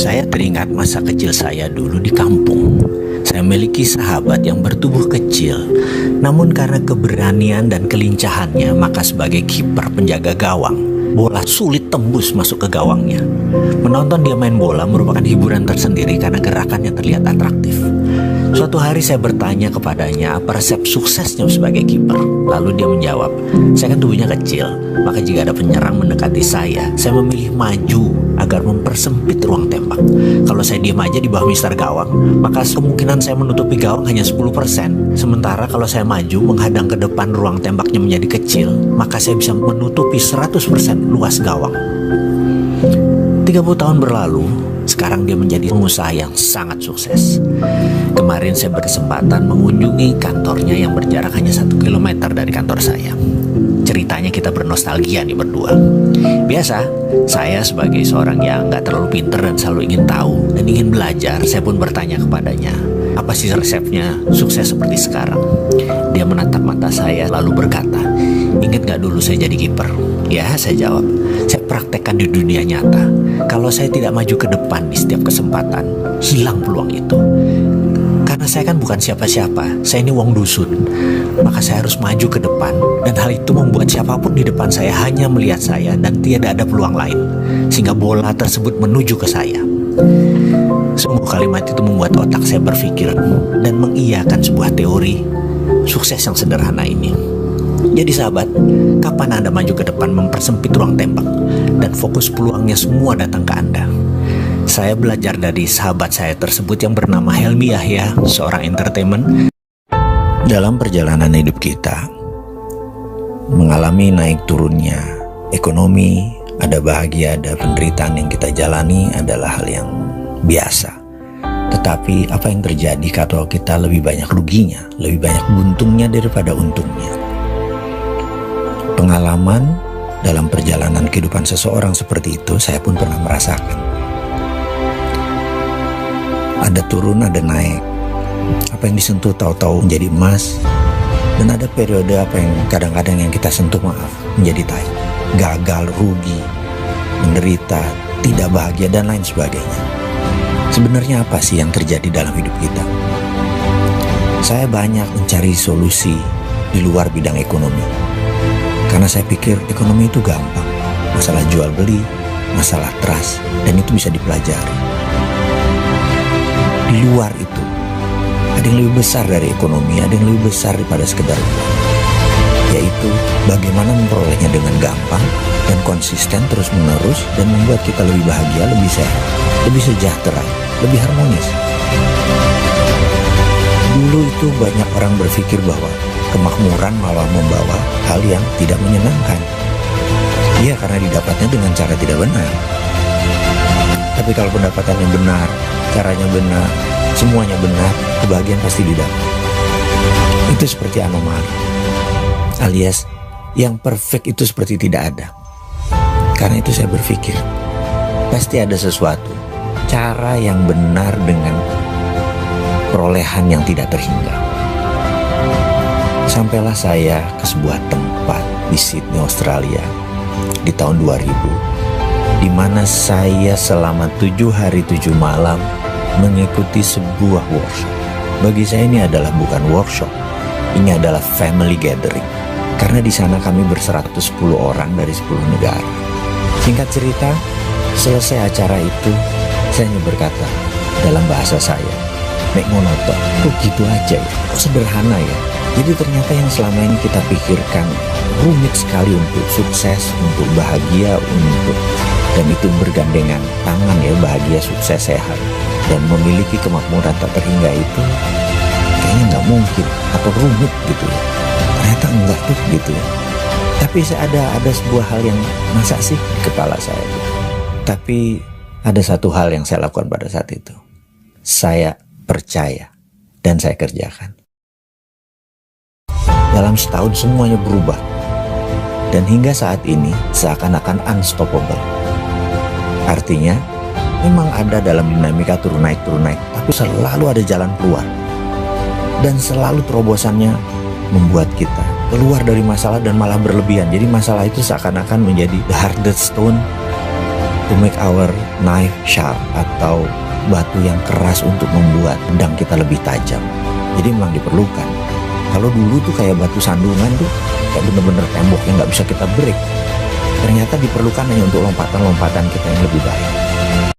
Saya teringat masa kecil saya dulu di kampung. Saya memiliki sahabat yang bertubuh kecil, namun karena keberanian dan kelincahannya, maka sebagai kiper penjaga gawang, bola sulit tembus masuk ke gawangnya. Menonton dia main bola merupakan hiburan tersendiri karena gerakannya terlihat atraktif. Suatu hari saya bertanya kepadanya apa resep suksesnya sebagai kiper. Lalu dia menjawab, saya kan tubuhnya kecil, maka jika ada penyerang mendekati saya memilih maju agar mempersempit ruang tembak. Kalau saya diam aja di bawah mister gawang, maka kemungkinan saya menutupi gawang hanya 10%. Sementara kalau saya maju menghadang ke depan, ruang tembaknya menjadi kecil, maka saya bisa menutupi 100% luas gawang. 30 tahun berlalu, sekarang dia menjadi pengusaha yang sangat sukses. Kemarin saya berkesempatan mengunjungi kantornya yang berjarak hanya 1 kilometer dari kantor saya. Ceritanya kita bernostalgia nih berdua. Biasa, saya sebagai seorang yang gak terlalu pinter dan selalu ingin tahu dan ingin belajar, saya pun bertanya kepadanya, apa sih resepnya sukses seperti sekarang? Dia menatap mata saya lalu berkata, ingat gak dulu saya jadi kiper? Ya, saya jawab, saya praktekkan di dunia nyata. Kalau saya tidak maju ke depan di setiap kesempatan, hilang peluang itu. Karena saya kan bukan siapa-siapa, saya ini wong dusun. Maka saya harus maju ke depan, dan hal itu membuat siapapun di depan saya hanya melihat saya dan tidak ada peluang lain, sehingga bola tersebut menuju ke saya. Sungguh kalimat itu membuat otak saya berpikir dan mengiyakan sebuah teori sukses yang sederhana ini. Jadi sahabat, kapan Anda maju ke depan mempersempit ruang tembak dan fokus peluangnya semua datang ke Anda? Saya belajar dari sahabat saya tersebut yang bernama Helmi Yahya, seorang entertainment. Dalam perjalanan hidup kita, mengalami naik turunnya ekonomi, ada bahagia, ada penderitaan yang kita jalani adalah hal yang biasa. Tetapi apa yang terjadi kalau kita lebih banyak ruginya, lebih banyak buntungnya daripada untungnya? Pengalaman dalam perjalanan kehidupan seseorang seperti itu saya pun pernah merasakan. Ada turun, ada naik. Apa yang disentuh tahu-tahu menjadi emas, dan ada periode apa yang kadang-kadang yang kita sentuh menjadi tai, gagal, rugi, menderita, tidak bahagia, dan lain sebagainya. Sebenarnya apa sih yang terjadi dalam hidup kita? Saya banyak mencari solusi di luar bidang ekonomi, karena saya pikir ekonomi itu gampang. Masalah jual beli, masalah trust, dan itu bisa dipelajari. Di luar itu, ada yang lebih besar dari ekonomi, ada yang lebih besar daripada sekedar uang, yaitu bagaimana memperolehnya dengan gampang dan konsisten terus-menerus dan membuat kita lebih bahagia, lebih sehat, lebih sejahtera, lebih harmonis. Dulu itu banyak orang berpikir bahwa kemakmuran malah membawa hal yang tidak menyenangkan. Iya, karena didapatnya dengan cara tidak benar. Tapi kalau pendapatannya benar, caranya benar, semuanya benar, kebahagiaan pasti didapat. Itu seperti anomali, alias yang perfect itu seperti tidak ada. Karena itu saya berpikir, pasti ada sesuatu, cara yang benar dengan perolehan yang tidak terhingga. Sampailah saya ke sebuah tempat di Sydney, Australia di tahun 2000, di mana saya selama 7 hari 7 malam mengikuti sebuah workshop. Bagi saya ini adalah bukan workshop, ini adalah family gathering. Karena di sana kami ber-110 orang dari 10 negara. Singkat cerita, selesai acara itu, saya hanya berkata dalam bahasa saya, mek ngonoto, kok gitu aja ya, kok sederhana ya. Jadi ternyata yang selama ini kita pikirkan rumit sekali untuk sukses, untuk bahagia, dan itu bergandengan tangan ya, bahagia, sukses, sehat, dan memiliki kemakmuran tak terhingga itu kayaknya nggak mungkin atau rumit gitu ya. Ternyata enggak tuh gitu ya. Tapi ada sebuah hal yang masa sih di kepala saya gitu. Tapi ada satu hal yang saya lakukan pada saat itu. Saya percaya dan saya kerjakan. Dalam setahun semuanya berubah. Dan hingga saat ini seakan-akan unstoppable. Artinya memang ada dalam dinamika turun naik, tapi selalu ada jalan keluar. Dan selalu terobosannya membuat kita keluar dari masalah dan malah berlebihan. Jadi masalah itu seakan-akan menjadi the hardest stone, to make our knife sharp, atau batu yang keras untuk membuat pedang kita lebih tajam. Jadi memang diperlukan. Kalau dulu tuh kayak batu sandungan tuh kayak bener-bener tembok yang nggak bisa kita break. Ternyata diperlukan hanya untuk lompatan-lompatan kita yang lebih baik.